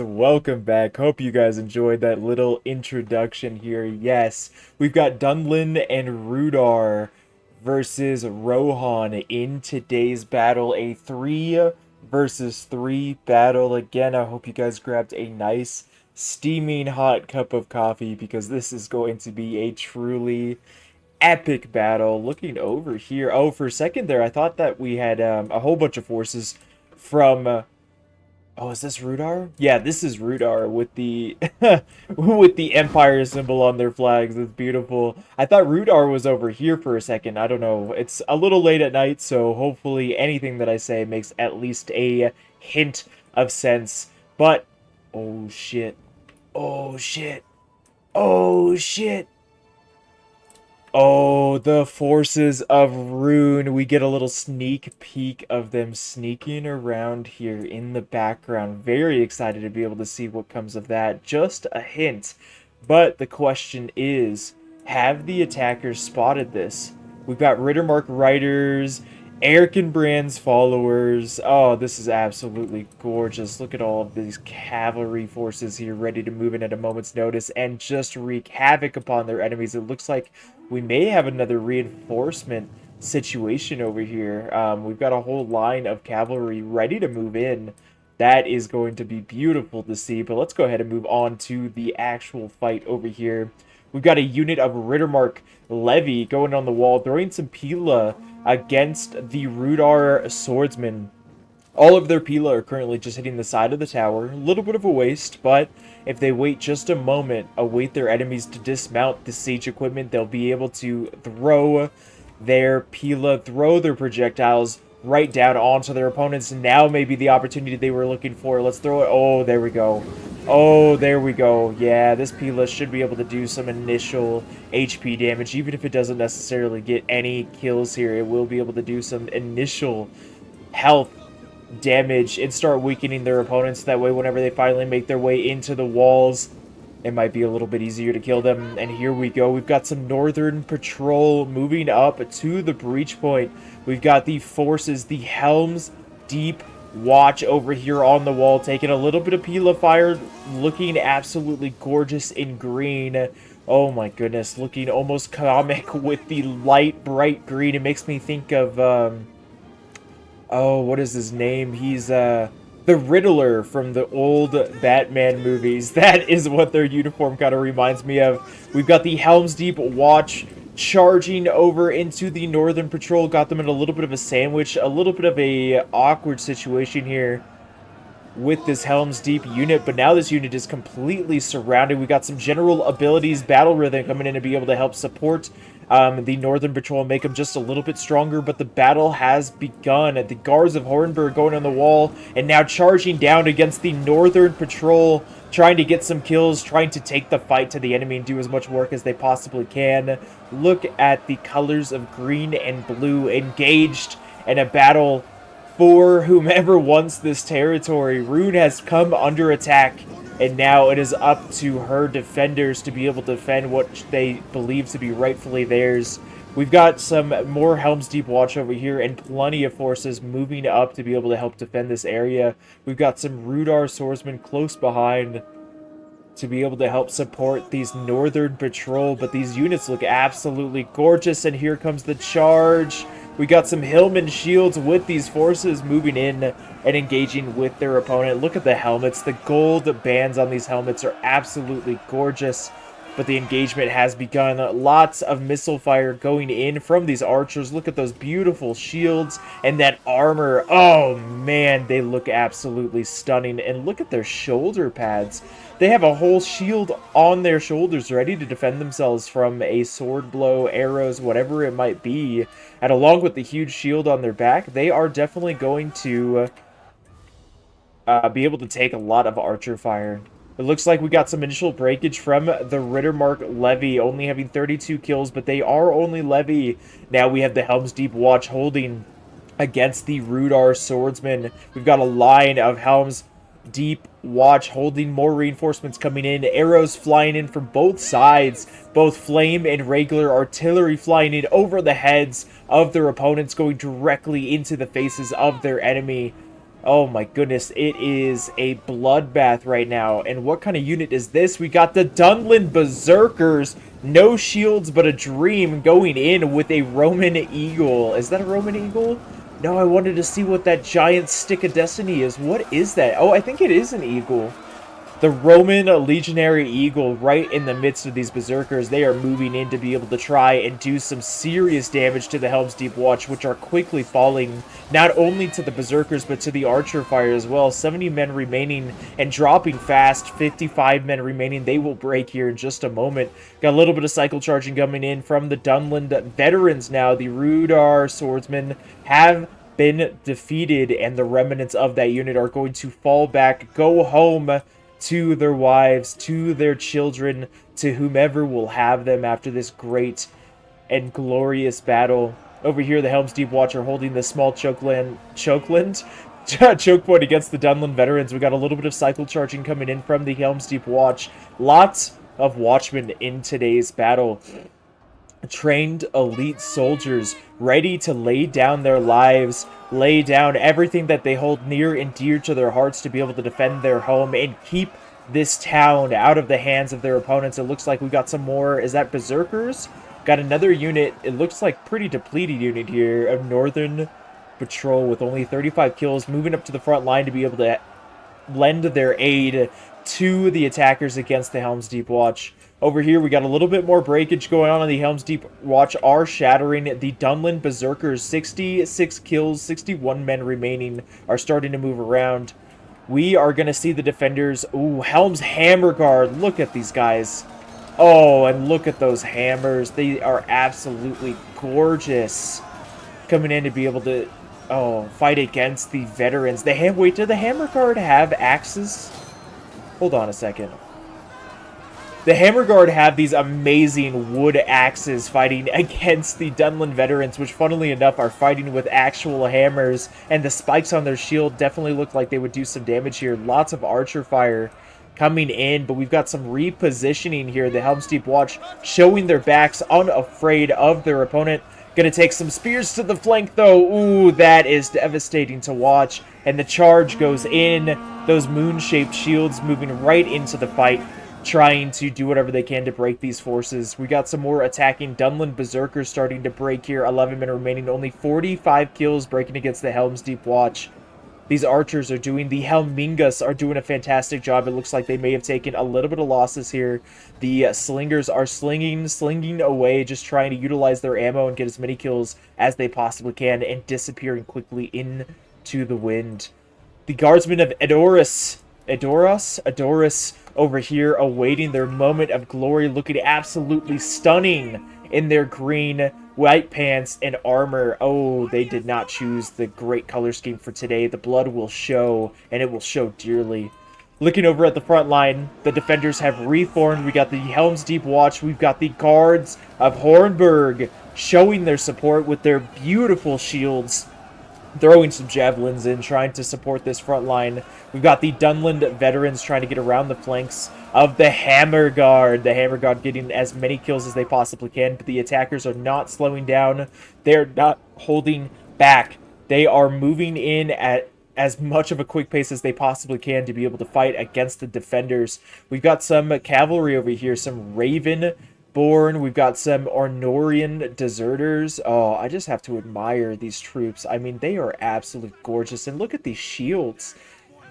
welcome back. Hope you guys enjoyed that little introduction here. Yes, we've got Dunlin and Rudar versus Rohan in today's battle. A 3 versus 3 battle. Again, I hope you guys grabbed a nice, steaming hot cup of coffee because this is going to be a truly epic battle. Looking over here. Oh, for a second there, I thought that we had a whole bunch of forces from oh, is this Rudar? Yeah, this is Rudar with the with the Empire symbol on their flags. It's beautiful. I thought Rudar was over here for a second. I don't know. It's a little late at night, so hopefully anything that I say makes at least a hint of sense. But oh shit. Oh shit. Oh shit. Oh, the forces of Rune. We get a little sneak peek of them sneaking around here in the background. Very excited to be able to see what comes of that. Just a hint. But the question is, have the attackers spotted this? We've got Rittermark Riders, Erkenbrand's followers. Oh, this is absolutely gorgeous. Look at all of these cavalry forces here ready to move in at a moment's notice and just wreak havoc upon their enemies. It looks like we may have another reinforcement situation over here. We've got a whole line of cavalry ready to move in. That is going to be beautiful to see, but let's go ahead and move on to the actual fight over here. We've got a unit of Rittermark Levy going on the wall, throwing some Pila against the Rudar swordsmen. All of their Pila are currently just hitting the side of the tower. A little bit of a waste, but if they wait just a moment, await their enemies to dismount the siege equipment, they'll be able to throw their Pila, throw their projectiles right down onto their opponents. Now maybe the opportunity they were looking for. Let's throw it. Oh, there we go. Oh, there we go. Yeah, this Pila should be able to do some initial HP damage. Even if it doesn't necessarily get any kills here, it will be able to do some initial health damage and start weakening their opponents. That way, whenever they finally make their way into the walls, it might be a little bit easier to kill them. And here we go. We've got some Northern Patrol moving up to the breach point. We've got the forces, the Helm's Deep Watch over here on the wall, taking a little bit of Pila fire, looking absolutely gorgeous in green. Oh my goodness, looking almost comic with the light, bright green. It makes me think of, oh, what is his name? He's, the Riddler from the old Batman movies. That is what their uniform kind of reminds me of. We've got the Helm's Deep Watch charging over into the Northern Patrol. Got them in a little bit of a sandwich, a little bit of a awkward situation here with this Helm's Deep unit, but now this unit is completely surrounded. We got some general abilities, Battle Rhythm coming in to be able to help support the Northern Patrol and make them just a little bit stronger, but the battle has begun. The Guards of Hornburg going on the wall and now charging down against the Northern Patrol, trying to get some kills, trying to take the fight to the enemy and do as much work as they possibly can. Look at the colors of green and blue engaged in a battle for whomever wants this territory. Rune has come under attack, and now it is up to her defenders to be able to defend what they believe to be rightfully theirs. We've got some more Helm's Deep Watch over here and plenty of forces moving up to be able to help defend this area. We've got some Rudar swordsmen close behind to be able to help support these Northern Patrol, but these units look absolutely gorgeous, and here comes the charge. We got some Hillman shields with these forces moving in and engaging with their opponent. Look at the helmets. The gold bands on these helmets are absolutely gorgeous, but the engagement has begun. Lots of missile fire going in from these archers. Look at those beautiful shields and that armor. Oh man, they look absolutely stunning. And look at their shoulder pads. They have a whole shield on their shoulders ready to defend themselves from a sword blow, arrows, whatever it might be. And along with the huge shield on their back, they are definitely going to be able to take a lot of archer fire. It looks like we got some initial breakage from the Rittermark Levy, only having 32 kills, but they are only Levy. Now we have the Helm's Deep Watch holding against the Rudar swordsmen. We've got a line of Helm's Deep Watch holding, more reinforcements coming in, arrows flying in from both sides, both flame and regular artillery flying in over the heads of their opponents, going directly into the faces of their enemy. Oh my goodness, it is a bloodbath right now. And what kind of unit is this? We got the Dunland Berserkers. No shields but a dream going in with a Roman Eagle. Is that a Roman Eagle? No, I wanted to see what that giant stick of destiny is. What is that? Oh, I think it is an eagle. The Roman Legionary Eagle right in the midst of these Berserkers. They are moving in to be able to try and do some serious damage to the Helm's Deep Watch, which are quickly falling not only to the Berserkers, but to the Archer Fire as well. 70 men remaining and dropping fast. 55 men remaining. They will break here in just a moment. Got a little bit of cycle charging coming in from the Dunland veterans now. The Rudar Swordsmen have been defeated, and the remnants of that unit are going to fall back, go home to their wives, to their children, to whomever will have them after this great and glorious battle. Over here, the Helm's Deep Watch are holding the small choke point against the Dunland veterans. We got a little bit of cycle charging coming in from the Helm's Deep Watch. Lots of watchmen in today's battle. Trained elite soldiers ready to lay down their lives, lay down everything that they hold near and dear to their hearts to be able to defend their home and keep this town out of the hands of their opponents. It looks like we got some more. Is that Berserkers? Got another unit. It looks like pretty depleted unit here of Northern Patrol with only 35 kills, moving up to the front line to be able to lend their aid to the attackers against the Helm's Deep Watch. Over here, we got a little bit more breakage going on the Helm's Deep Watch are shattering. The Dunland Berserkers, 66 kills, 61 men remaining, are starting to move around. We are going to see the defenders. Ooh, Helm's Hammer Guard. Look at these guys. Oh, and look at those hammers. They are absolutely gorgeous. Coming in to be able to, fight against the veterans. Wait, do the Hammer Guard have axes? Hold on a second. The Hammer Guard have these amazing wood axes fighting against the Dunland veterans, which funnily enough are fighting with actual hammers, and the spikes on their shield definitely look like they would do some damage here. Lots of archer fire coming in, but we've got some repositioning here. The Helm's Deep Watch showing their backs, unafraid of their opponent. Gonna take some spears to the flank, though. Ooh, that is devastating to watch. And the charge goes in. Those moon-shaped shields moving right into the fight, trying to do whatever they can to break these forces. We got some more attacking Dunland Berserkers starting to break here. 11 men remaining. Only 45 kills breaking against the Helm's Deep Watch. These archers are doing, the Helmingas are doing a fantastic job. It looks like they may have taken a little bit of losses here. The slingers are slinging away, just trying to utilize their ammo and get as many kills as they possibly can and disappearing quickly into the wind. The guardsmen of Edoras over here awaiting their moment of glory, looking absolutely stunning in their green white pants and armor. Oh, they did not choose the great color scheme for today. The blood will show, and it will show dearly. Looking over at the front line, the defenders have reformed. We got the Helm's Deep Watch. We've got the guards of Hornburg showing their support with their beautiful shields, throwing some javelins in, trying to support this front line. We've got the Dunland veterans trying to get around the flanks of the Hammer Guard. The Hammer Guard getting as many kills as they possibly can, but the attackers are not slowing down. They're not holding back. They are moving in at as much of a quick pace as they possibly can to be able to fight against the defenders. We've got some cavalry over here, some Raven Born. We've got some Ornorian deserters. Oh, I just have to admire these troops. I mean, they are absolutely gorgeous. And look at these shields.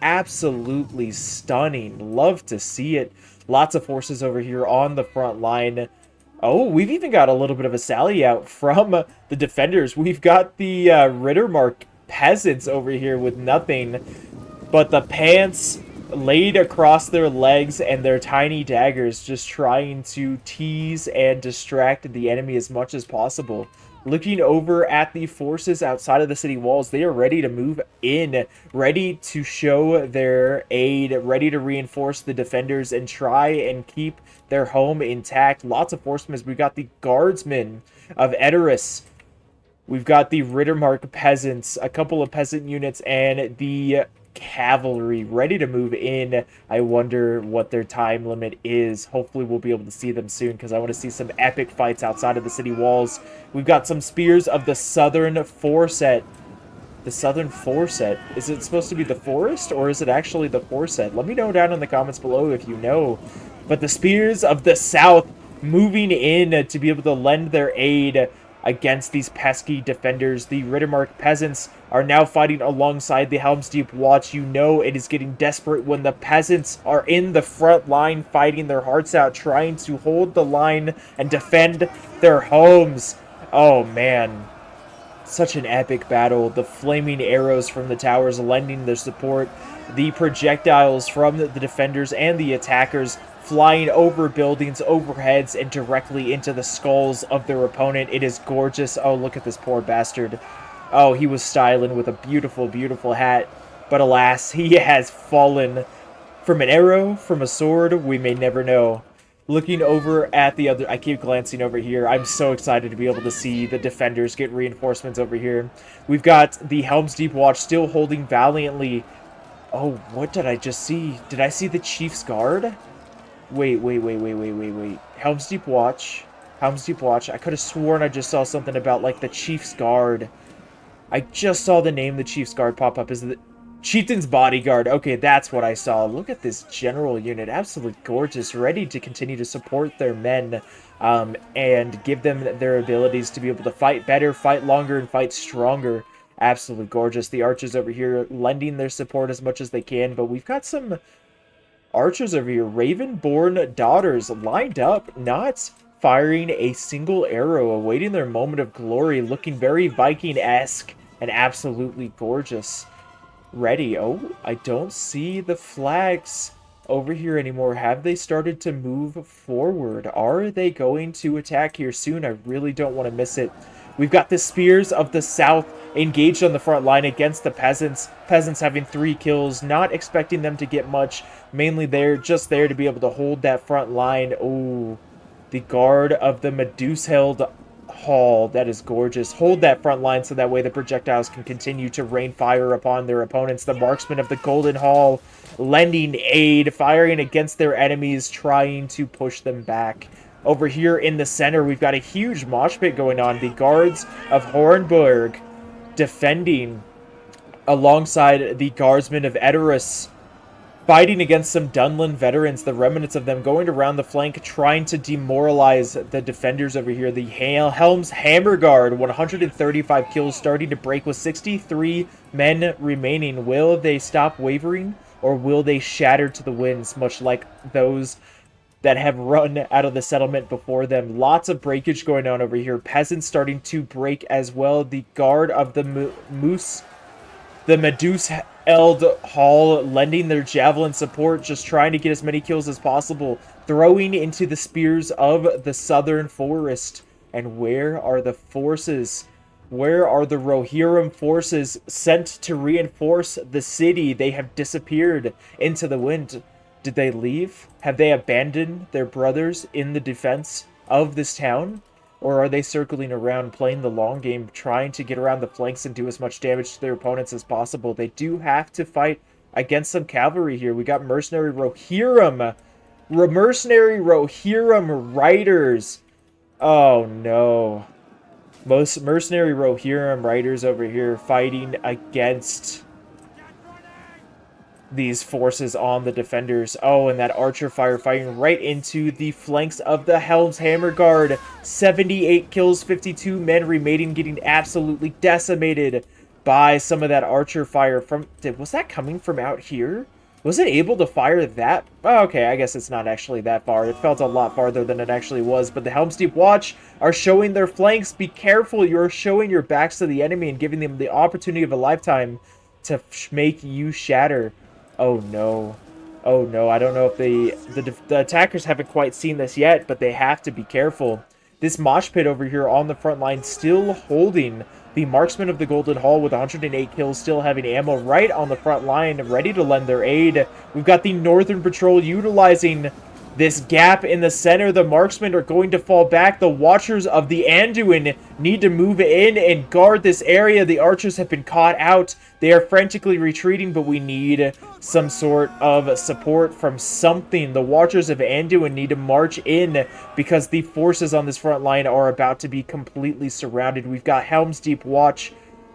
Absolutely stunning. Love to see it. Lots of forces over here on the front line. Oh, we've even got a little bit of a sally out from the defenders. We've got the Rittermark peasants over here with nothing but the pants laid across their legs and their tiny daggers, just trying to tease and distract the enemy as much as possible. Looking over at the forces outside of the city walls, they are ready to move in, ready to show their aid, ready to reinforce the defenders and try and keep their home intact. Lots of horsemen. We've got the guardsmen of Edoras. We've got the Rittermark peasants, a couple of peasant units, and the cavalry ready to move in. I wonder what their time limit is. Hopefully we'll be able to see them soon, because I want to see some epic fights outside of the city walls. We've got some spears of the southern foreset The southern foreset. Is it supposed to be the forest, or is it actually the foreset? Let me know down in the comments below if you know. But the spears of the south moving in to be able to lend their aid against these pesky defenders. The Riddermark peasants are now fighting alongside the Helm's Deep Watch. You know it is getting desperate when the peasants are in the front line fighting their hearts out, trying to hold the line and defend their homes. Oh, man. Such an epic battle. The flaming arrows from the towers lending their support. The projectiles from the defenders and the attackers flying over buildings, overheads, and directly into the skulls of their opponent. It is gorgeous. Oh, look at this poor bastard. Oh, he was styling with a beautiful, beautiful hat. But alas, he has fallen from an arrow, from a sword. We may never know. Looking over at the other, I keep glancing over here. I'm so excited to be able to see the defenders get reinforcements over here. We've got the Helm's Deep Watch still holding valiantly. Oh, what did I just see? Did I see the Chief's Guard? Wait. Helm's Deep Watch. Helm's Deep Watch. I could have sworn I just saw something about, like, the Chief's Guard. I just saw the name the Chief's Guard pop up. Is it Chieftain's Bodyguard? Okay, that's what I saw. Look at this general unit. Absolutely gorgeous. Ready to continue to support their men and give them their abilities to be able to fight better, fight longer, and fight stronger. Absolutely gorgeous. The archers over here lending their support as much as they can, but we've got some archers over here. Raven-born daughters lined up, not firing a single arrow, awaiting their moment of glory, looking very Viking-esque and absolutely gorgeous. Ready. Oh, I don't see the flags over here anymore. Have they started to move forward? Are they going to attack here soon? I really don't want to miss it. We've got the Spears of the South engaged on the front line against the peasants. Peasants having 3 kills, not expecting them to get much. Mainly they're just there to be able to hold that front line. Oh, the Guard of the Medusa-held Hall. That is gorgeous. Hold that front line so that way the projectiles can continue to rain fire upon their opponents. The Marksmen of the Golden Hall lending aid, firing against their enemies, trying to push them back. Over here in the center, we've got a huge mosh pit going on. The Guards of Hornburg defending alongside the Guardsmen of Edoras, fighting against some Dunlin veterans, the remnants of them going around the flank, trying to demoralize the defenders over here. The Helm's Hammer Guard, 135 kills, starting to break with 63 men remaining. Will they stop wavering, or will they shatter to the winds, much like those that have run out of the settlement before them? Lots of breakage going on over here. Peasants starting to break as well. The Guard of the Medusa-held Hall lending their javelin support, just trying to get as many kills as possible, throwing into the spears of the southern forest. And where are the forces? Where are the Rohirrim forces sent to reinforce the city? They have disappeared into the wind. Did they leave? Have they abandoned their brothers in the defense of this town? Or are they circling around, playing the long game, trying to get around the flanks and do as much damage to their opponents as possible? They do have to fight against some cavalry here. We got mercenary Rohirrim. Mercenary Rohirrim riders. Oh no. Most mercenary Rohirrim riders over here fighting against these forces on the defenders. Oh, and that archer fire firing right into the flanks of the Helm's Hammer Guard. 78 kills, 52 men remaining, getting absolutely decimated by some of that archer fire from... Was that coming from out here? Was it able to fire that? Oh, okay, I guess it's not actually that far. It felt a lot farther than it actually was. But the Helm's Deep Watch are showing their flanks. Be careful, you're showing your backs to the enemy and giving them the opportunity of a lifetime to make you shatter. Oh no. Oh no, I don't know if the attackers haven't quite seen this yet, but they have to be careful. This mosh pit over here on the front line still holding the Marksmen of the Golden Hall with 108 kills, still having ammo right on the front line, ready to lend their aid. We've got the Northern Patrol utilizing this gap in the center. The Marksmen are going to fall back. The Watchers of the Anduin need to move in and guard this area. The archers have been caught out. They are frantically retreating, but we need some sort of support from something. The Watchers of Anduin need to march in because the forces on this front line are about to be completely surrounded. We've got Helm's Deep Watch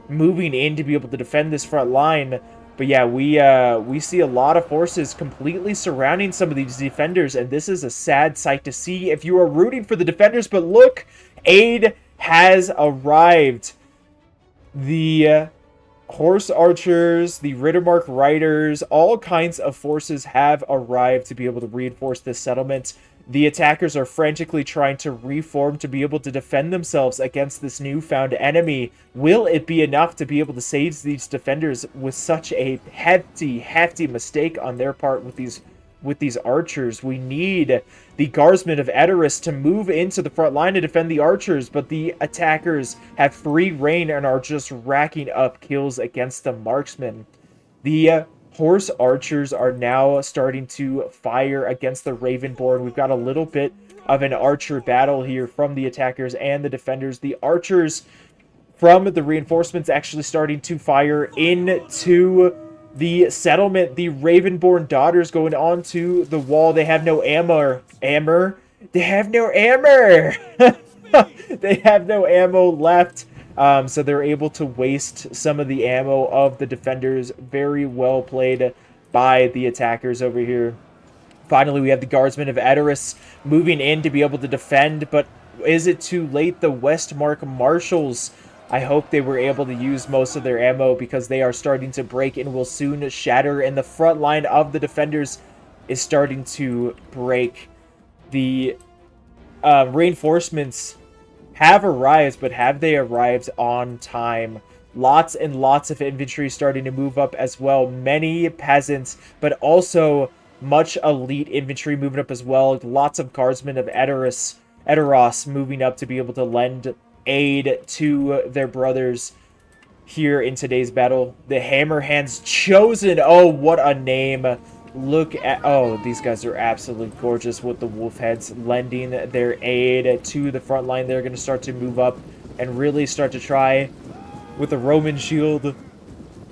moving in to be able to defend this front line. But yeah, we see a lot of forces completely surrounding some of these defenders, and this is a sad sight to see if you are rooting for the defenders. But look, aid has arrived. The horse archers, the Rittermark riders, all kinds of forces have arrived to be able to reinforce this settlement. The attackers are frantically trying to reform to be able to defend themselves against this newfound enemy. Will it be enough to be able to save these defenders with such a hefty mistake on their part with these archers? We need the guardsmen of Edoras to move into the front line to defend the archers, but the attackers have free reign and are just racking up kills against the marksmen. The horse archers are now starting to fire against the Ravenborn. We've got a little bit of an archer battle here from the attackers and the defenders. The archers from the reinforcements actually starting to fire into the settlement. The Ravenborn daughters going onto the wall. They have no ammo. They have no ammo. They have no ammo left. So they're able to waste some of the ammo of the defenders. Very well played by the attackers over here. Finally, we have the guardsmen of Edoras moving in to be able to defend, but is it too late? The Westmark Marshals, I hope they were able to use most of their ammo because they are starting to break and will soon shatter, and the front line of the defenders is starting to break. The reinforcements have arrived, but have they arrived on time? Lots and lots of infantry starting to move up as well. Many peasants, but also much elite infantry moving up as well. Lots of guardsmen of Edoras moving up to be able to lend aid to their brothers here in today's battle. The Hammerhands Chosen. Oh, what a name. Look at, oh, these guys are absolutely gorgeous with the wolf heads lending their aid to the front line. They're going to start to move up and really start to try with the Roman shield,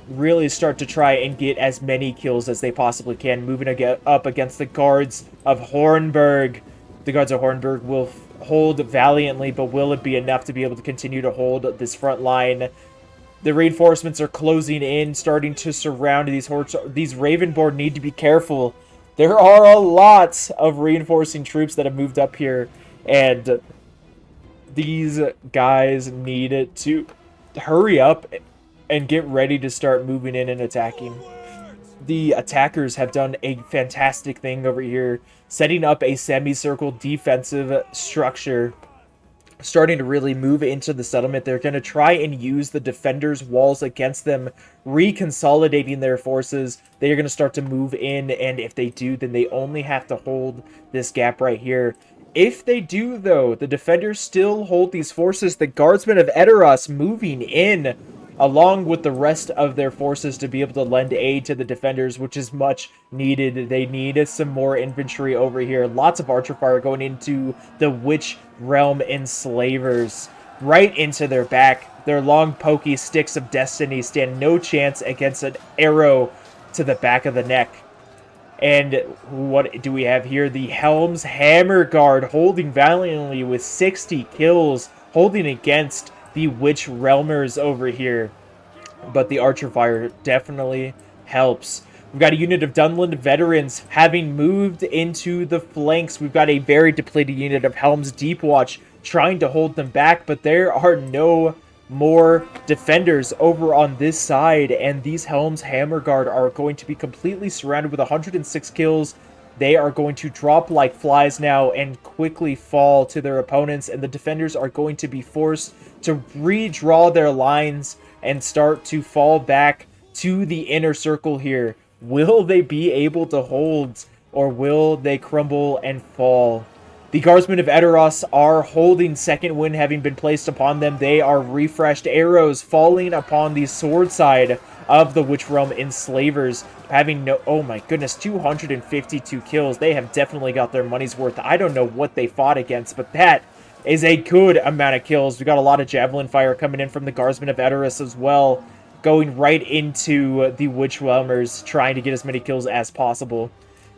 really start to try and get as many kills as they possibly can, moving up against the guards of Hornburg. The guards of Hornburg will hold valiantly, but will it be enough to be able to continue to hold this front line? The reinforcements are closing in, starting to surround these hordes. These Ravenborn need to be careful. There are a lot of reinforcing troops that have moved up here, and these guys need to hurry up and get ready to start moving in and attacking. The attackers have done a fantastic thing over here, setting up a semicircle defensive structure, starting to really move into the settlement. They're going to try and use the defenders' walls against them, reconsolidating their forces. They are going to start to move in, and if they do, then they only have to hold this gap right here. If they do, though, the defenders still hold these forces. The guardsmen of Edoras moving in, along with the rest of their forces, to be able to lend aid to the defenders, which is much needed. They need some more infantry over here. Lots of archer fire going into the Witch Realm Enslavers, right into their back. Their long pokey sticks of destiny stand no chance against an arrow to the back of the neck. And what do we have here? The Helm's Hammer Guard holding valiantly with 60 kills, holding against the Witch Realmers over here. But the archer fire definitely helps. We've got a unit of Dunland veterans having moved into the flanks. We've got a very depleted unit of Helm's Deep Watch trying to hold them back, but there are no more defenders over on this side, and these Helm's Hammer Guard are going to be completely surrounded with 106 kills. They are going to drop like flies now and quickly fall to their opponents, and the defenders are going to be forced to redraw their lines and start to fall back to the inner circle here. Will they be able to hold, or will they crumble and fall? The guardsmen of Edoras are holding second wind having been placed upon them. They are refreshed arrows falling upon the sword side of the Witch Realm Enslavers, having no, oh my goodness, 252 kills. They have definitely got their money's worth. I don't know what they fought against, but that is a good amount of kills. We got a lot of javelin fire coming in from the guardsmen of Edoras as well, going right into the Witch Realmers, trying to get as many kills as possible.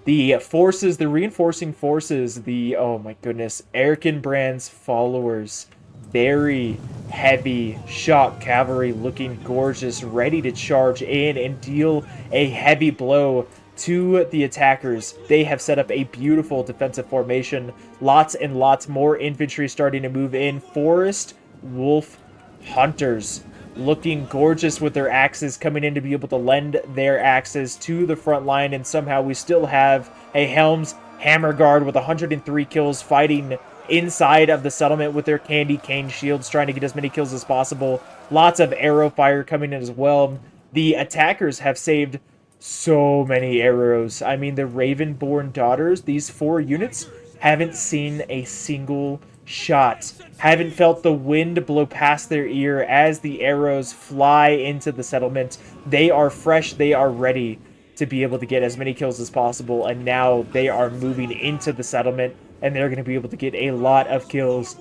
The forces, the reinforcing forces, the, oh my goodness, Erkenbrand's followers Very heavy shock cavalry, looking gorgeous, ready to charge in and deal a heavy blow to the attackers. They have set up a beautiful defensive formation. Lots and lots more infantry starting to move in. Forest Wolf Hunters looking gorgeous with their axes, coming in to be able to lend their axes to the front line, and somehow we still have a Helm's Hammer Guard with 103 kills fighting inside of the settlement with their candy cane shields, trying to get as many kills as possible. Lots of arrow fire coming in as well. The attackers have saved so many arrows. I mean, the Ravenborn Daughters, these 4 units, haven't seen a single shot. Haven't felt the wind blow past their ear as the arrows fly into the settlement. They are fresh. They are ready to be able to get as many kills as possible. And now they are moving into the settlement, and they're going to be able to get a lot of kills.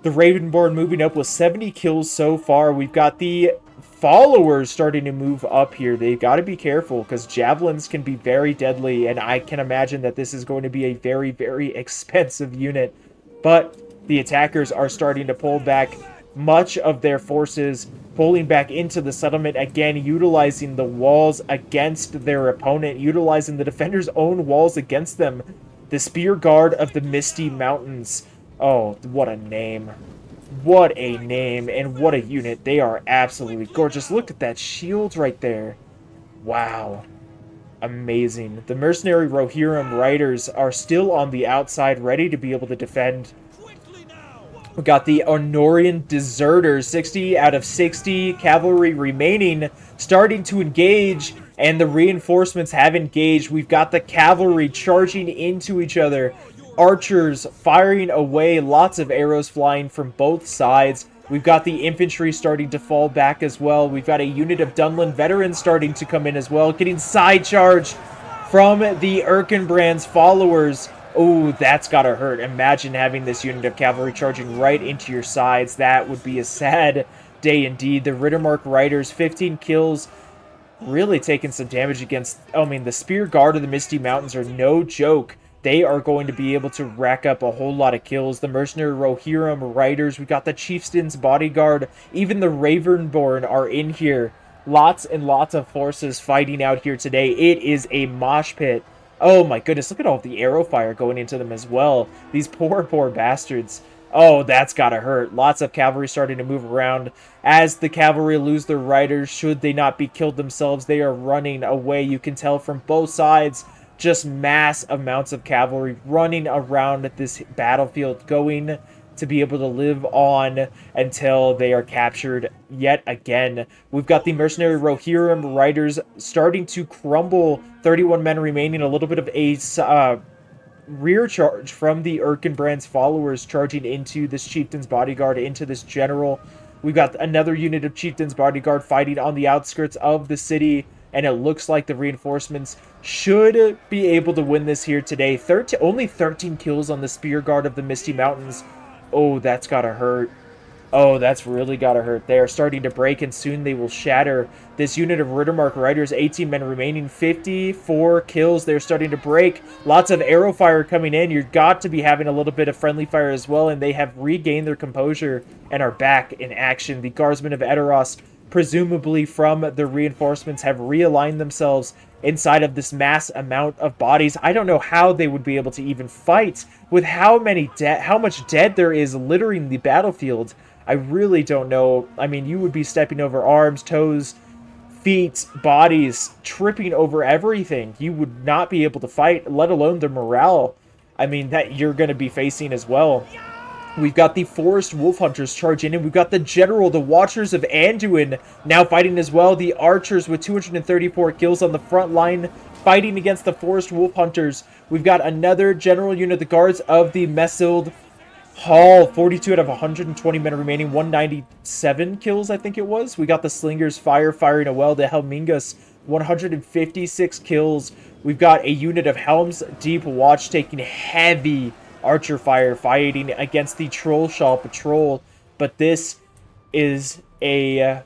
The Ravenborn moving up with 70 kills so far. We've got the followers starting to move up here. They've got to be careful because javelins can be very deadly, and I can imagine that this is going to be a very, very expensive unit. But the attackers are starting to pull back much of their forces, pulling back into the settlement again, utilizing the walls against their opponent, utilizing the defenders' own walls against them. The Spear Guard of the Misty Mountains. Oh, what a name. What a name, and what a unit. They are absolutely gorgeous. Look at that shield right there. Wow. Amazing. The mercenary Rohirrim riders are still on the outside, ready to be able to defend. We got the Honorian deserters, 60 out of 60 cavalry remaining, starting to engage, and the reinforcements have engaged. We've got the cavalry charging into each other. Archers firing away, lots of arrows flying from both sides. We've got the infantry starting to fall back as well. We've got a unit of Dunland veterans starting to come in as well, getting side charged from the Erkenbrand's followers. Oh, that's gotta hurt. Imagine having this unit of cavalry charging right into your sides. That would be a sad day indeed. The Rittermark Riders, 15 kills, really taking some damage against... I mean, the Spear Guard of the Misty Mountains are no joke. They are going to be able to rack up a whole lot of kills. The mercenary Rohirrim Riders, we got the Chieftain's Bodyguard, even the Ravenborn are in here. Lots and lots of forces fighting out here today. It is a mosh pit. Oh my goodness, look at all the arrow fire going into them as well. These poor, poor bastards. Oh, that's gotta hurt. Lots of cavalry starting to move around. As the cavalry lose their riders, should they not be killed themselves, they are running away. You can tell from both sides. Just mass amounts of cavalry running around this battlefield, going to be able to live on until they are captured yet again. We've got the mercenary Rohirrim riders starting to crumble. 31 men remaining. A little bit of a rear charge from the Erkenbrand's followers charging into this chieftain's bodyguard, into this general. We've got another unit of chieftain's bodyguard fighting on the outskirts of the city, and it looks like the reinforcements should be able to win this here today. Only 13 kills on the Spear Guard of the Misty Mountains. Oh, that's gotta hurt. Oh, that's really gotta hurt. They are starting to break, and soon they will shatter. This unit of Rittermark Riders, 18 men remaining, 54 kills. They're starting to break. Lots of arrow fire coming in. You've got to be having a little bit of friendly fire as well, and they have regained their composure and are back in action. The Guardsmen of Edoras, presumably from the reinforcements, have realigned themselves inside of this mass amount of bodies. I don't know how they would be able to even fight with how much dead there is littering the battlefield. I really don't know. I mean, you would be stepping over arms, toes, feet, bodies, tripping over everything. You would not be able to fight, let alone the morale, I mean, that you're going to be facing as well. We've got the Forest Wolf Hunters charging in. We've got the General, the Watchers of Anduin, now fighting as well. The Archers with 234 kills on the front line, fighting against the Forest Wolf Hunters. We've got another General unit, the Guards of the Mesild Hall, 42 out of 120 men remaining, 197 kills, I think it was. We got the Slingers firing a well, the Helmingus, 156 kills. We've got a unit of Helm's Deep Watch taking heavy archer fire, fighting against the Trollshaw Patrol. But this is a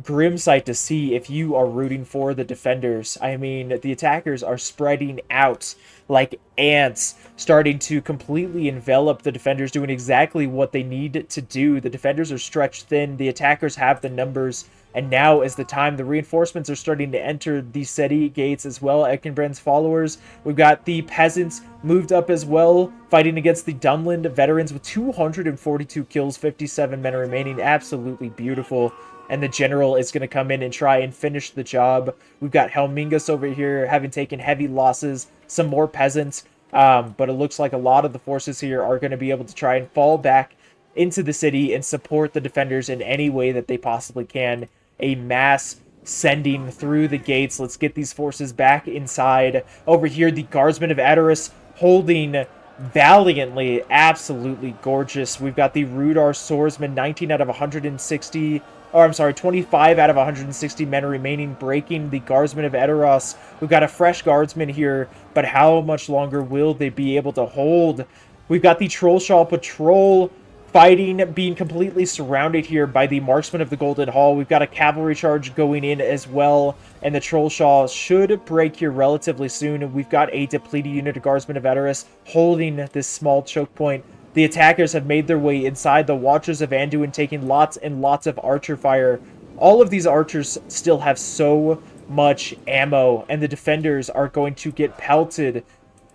grim sight to see if you are rooting for the defenders. I mean, the attackers are spreading out like ants starting to completely envelop the defenders, doing exactly what they need to do. The defenders are stretched thin, the attackers have the numbers, and now is the time. The reinforcements are starting to enter the city gates as well. Ekenbrand's followers. We've got the peasants moved up as well, fighting against the Dunland veterans with 242 kills, 57 men remaining. Absolutely beautiful. And the general is going to come in and try and finish the job. We've got Helmingus over here having taken heavy losses, some more peasants, but it looks like a lot of the forces here are going to be able to try and fall back into the city and support the defenders in any way that they possibly can. A mass sending through the gates. Let's get these forces back inside. Over here, the Guardsmen of Edoras holding valiantly. Absolutely gorgeous. We've got the Rudar Swordsman, 19 out of 160... or I'm sorry, 25 out of 160 men remaining, breaking the Guardsmen of Edoras. We've got a fresh Guardsman here, but how much longer will they be able to hold? We've got the Trollshaw Patrol fighting, being completely surrounded here by the Marksmen of the Golden Hall. We've got a cavalry charge going in as well, and the Trollshaw should break here relatively soon. We've got a depleted unit of Guardsmen of Edoras holding this small choke point. The attackers have made their way inside. The Watchers of Anduin taking lots and lots of archer fire. All of these archers still have so much ammo, and the defenders are going to get pelted.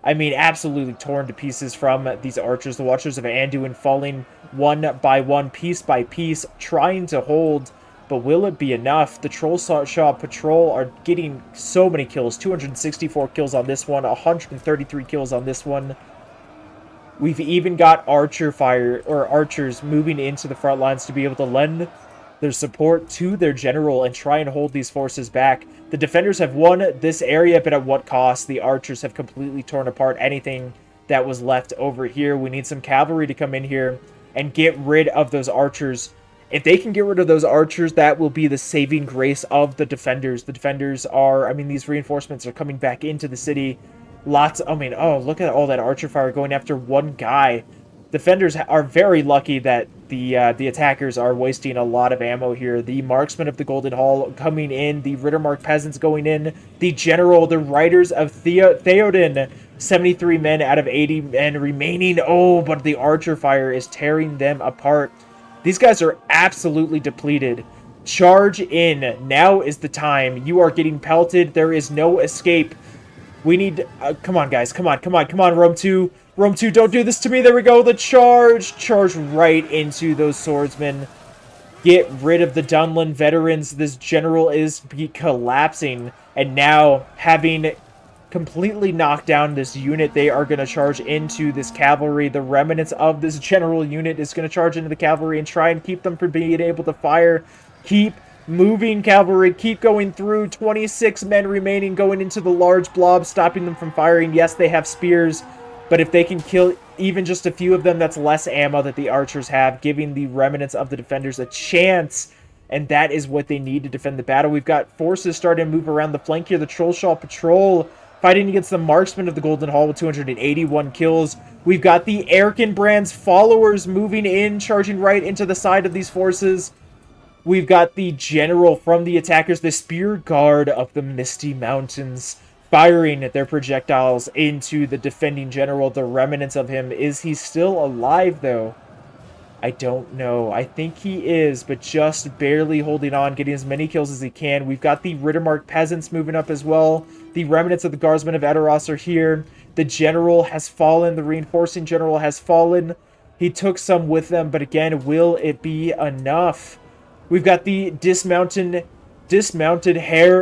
I mean, absolutely torn to pieces from these archers. The Watchers of Anduin falling one by one, piece by piece, trying to hold, but will it be enough? The Trollshaw Patrol are getting so many kills. 264 kills on this one, 133 kills on this one. We've even got archers moving into the front lines to be able to lend their support to their general and try and hold these forces back. The defenders have won this area, but at what cost? The archers have completely torn apart anything that was left over here. We need some cavalry to come in here and get rid of those archers. If they can get rid of those archers, that will be the saving grace of the defenders. The defenders are, I mean, these reinforcements are coming back into the city. Lots, I mean, oh, look at all that archer fire going after one guy. Defenders are very lucky that the attackers are wasting a lot of ammo here. The Marksmen of the Golden Hall coming in. The Rittermark Peasants going in. The General, the Riders of Theoden. 73 men out of 80 men remaining. Oh, but the archer fire is tearing them apart. These guys are absolutely depleted. Charge in. Now is the time. You are getting pelted. There is no escape. We need... come on, guys. Come on, come on, come on, Rome 2. Rome 2, don't do this to me. There we go. The charge. Charge right into those swordsmen. Get rid of the Dunland veterans. This general is collapsing. And now, having completely knocked down this unit, they are going to charge into this cavalry. The remnants of this general unit is going to charge into the cavalry and try and keep them from being able to fire. Keep moving, cavalry. Keep going through. 26 men remaining going into the large blob, stopping them from firing. Yes, they have spears, but if they can kill even just a few of them, that's less ammo that the archers have, giving the remnants of the defenders a chance, and that is what they need to defend the battle. We've got forces starting to move around the flank here. The Trollshaw Patrol fighting against the Marksmen of the Golden Hall with 281 kills. We've got the Erkenbrand's followers moving in, charging right into the side of these forces. We've got the general from the attackers, the Spear Guard of the Misty Mountains, firing their projectiles into the defending general, the remnants of him. Is he still alive, though? I don't know. I think he is, but just barely holding on, getting as many kills as he can. We've got the Rittermark Peasants moving up as well. The remnants of the Guardsmen of Edoras are here. The general has fallen. The reinforcing general has fallen. He took some with them, but again, will it be enough? We've got the dismounted Heronidin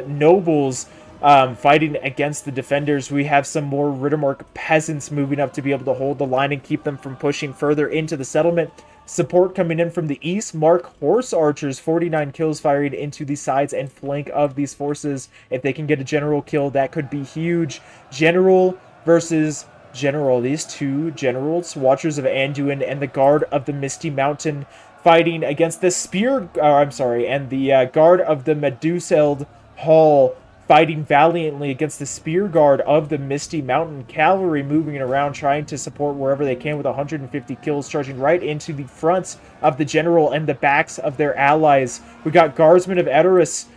nobles fighting against the defenders. We have some more Rittermark peasants moving up to be able to hold the line and keep them from pushing further into the settlement. Support coming in from the east. Mark Horse Archers, 49 kills firing into the sides and flank of these forces. If they can get a general kill, that could be huge. General versus general. These two generals, Watchers of Anduin and the Guard of the Misty Mountain, fighting against the and the Guard of the Meduseld Hall, fighting valiantly against the Spear Guard of the Misty Mountain. Cavalry moving around, trying to support wherever they can with 150 kills, charging right into the fronts of the general and the backs of their allies. We got Guardsmen of Edoras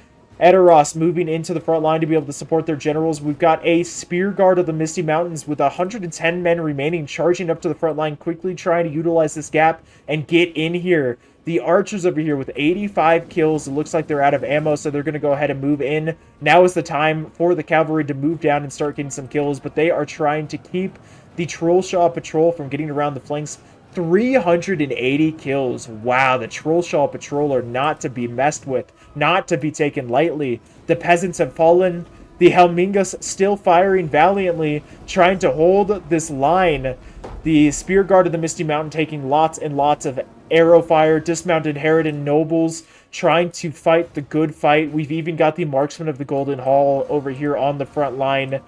Edoras moving into the front line to be able to support their generals. We've got a Spear Guard of the Misty Mountains with 110 men remaining, charging up to the front line, quickly trying to utilize this gap and get in here. The archers over here with 85 kills. It looks like they're out of ammo, so they're going to go ahead and move in. Now is the time for the cavalry to move down and start getting some kills, but they are trying to keep the Trollshaw patrol from getting around the flanks. 380 kills. Wow, the Trollshaw patrol are not to be messed with, not to be taken lightly. The peasants have fallen. The Helmingas still firing valiantly, trying to hold this line. The Spear Guard of the Misty Mountain taking lots and lots of arrow fire. Dismounted Harridan nobles trying to fight the good fight. We've even got the Marksmen of the Golden Hall over here on the front line.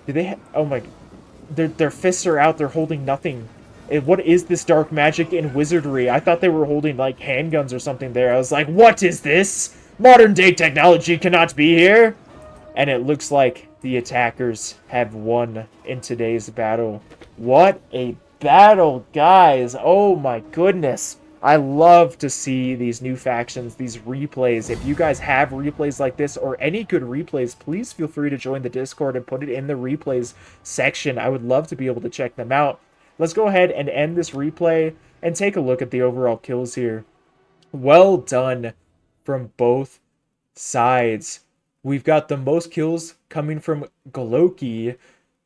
Do they oh my... Their fists are out. They're holding nothing. What is this dark magic and wizardry? I thought they were holding, like, handguns or something there. I was like, what is this? Modern day technology cannot be here. And it looks like the attackers have won in today's battle. What a battle, guys. Oh my goodness. I love to see these new factions, these replays. If you guys have replays like this or any good replays, please feel free to join the Discord and put it in the replays section. I would love to be able to check them out. Let's go ahead and end this replay and take a look at the overall kills here. Well done from both sides. We've got the most kills coming from Goloki,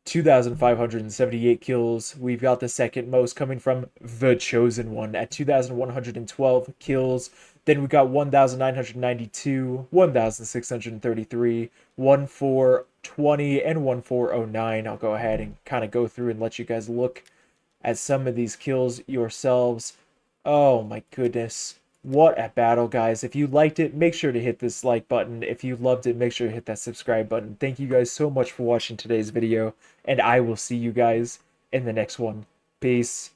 2,578 kills. We've got the second most coming from The Chosen One at 2,112 kills. Then we got 1,992, 1,633, 1,420, and 1,409. I'll go ahead and kind of go through and let you guys look at some of these kills yourselves. Oh my goodness. What a battle, guys. If you liked it, make sure to hit this like button. If you loved it, make sure to hit that subscribe button. Thank you guys so much for watching today's video, and I will see you guys in the next one. Peace.